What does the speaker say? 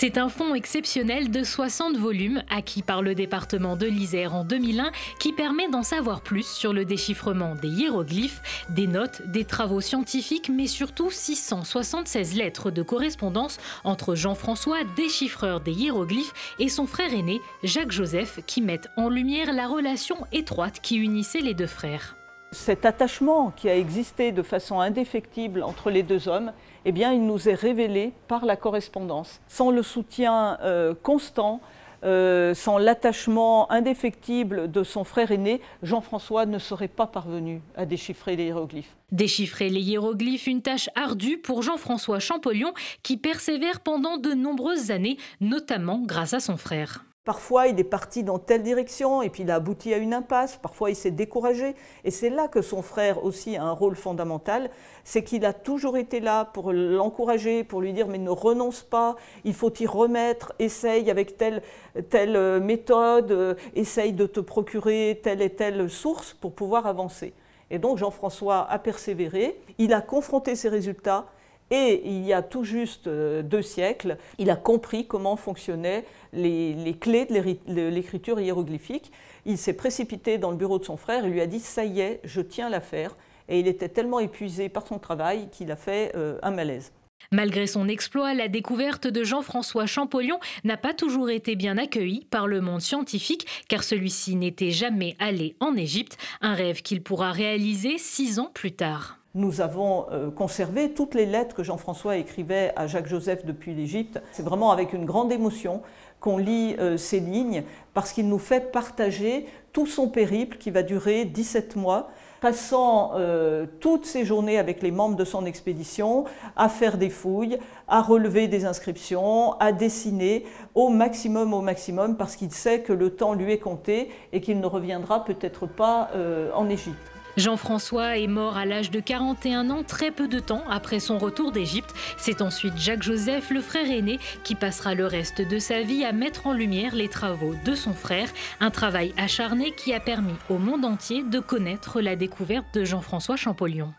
C'est un fonds exceptionnel de 60 volumes acquis par le département de l'Isère en 2001 qui permet d'en savoir plus sur le déchiffrement des hiéroglyphes, des notes, des travaux scientifiques, mais surtout 676 lettres de correspondance entre Jean-François, déchiffreur des hiéroglyphes, et son frère aîné, Jacques-Joseph, qui mettent en lumière la relation étroite qui unissait les deux frères. Cet attachement qui a existé de façon indéfectible entre les deux hommes, eh bien, il nous est révélé par la correspondance. Sans le soutien constant, sans l'attachement indéfectible de son frère aîné, Jean-François ne serait pas parvenu à déchiffrer les hiéroglyphes. Déchiffrer les hiéroglyphes, une tâche ardue pour Jean-François Champollion qui persévère pendant de nombreuses années, notamment grâce à son frère. Parfois, il est parti dans telle direction et puis il a abouti à une impasse. Parfois, il s'est découragé. Et c'est là que son frère aussi a un rôle fondamental. C'est qu'il a toujours été là pour l'encourager, pour lui dire « mais ne renonce pas, il faut y remettre, essaye avec telle méthode, essaye de te procurer telle et telle source pour pouvoir avancer ». Et donc Jean-François a persévéré, il a confronté ses résultats. Et il y a tout juste 2 siècles, il a compris comment fonctionnaient les clés de l'écriture hiéroglyphique. Il s'est précipité dans le bureau de son frère et lui a dit « ça y est, je tiens l'affaire ». Et il était tellement épuisé par son travail qu'il a fait un malaise. Malgré son exploit, la découverte de Jean-François Champollion n'a pas toujours été bien accueillie par le monde scientifique, car celui-ci n'était jamais allé en Égypte, un rêve qu'il pourra réaliser 6 ans plus tard. Nous avons conservé toutes les lettres que Jean-François écrivait à Jacques-Joseph depuis l'Égypte. C'est vraiment avec une grande émotion qu'on lit ces lignes, parce qu'il nous fait partager tout son périple qui va durer 17 mois, passant toutes ses journées avec les membres de son expédition à faire des fouilles, à relever des inscriptions, à dessiner au maximum, parce qu'il sait que le temps lui est compté et qu'il ne reviendra peut-être pas en Égypte. Jean-François est mort à l'âge de 41 ans, très peu de temps après son retour d'Égypte. C'est ensuite Jacques-Joseph, le frère aîné, qui passera le reste de sa vie à mettre en lumière les travaux de son frère. Un travail acharné qui a permis au monde entier de connaître la découverte de Jean-François Champollion.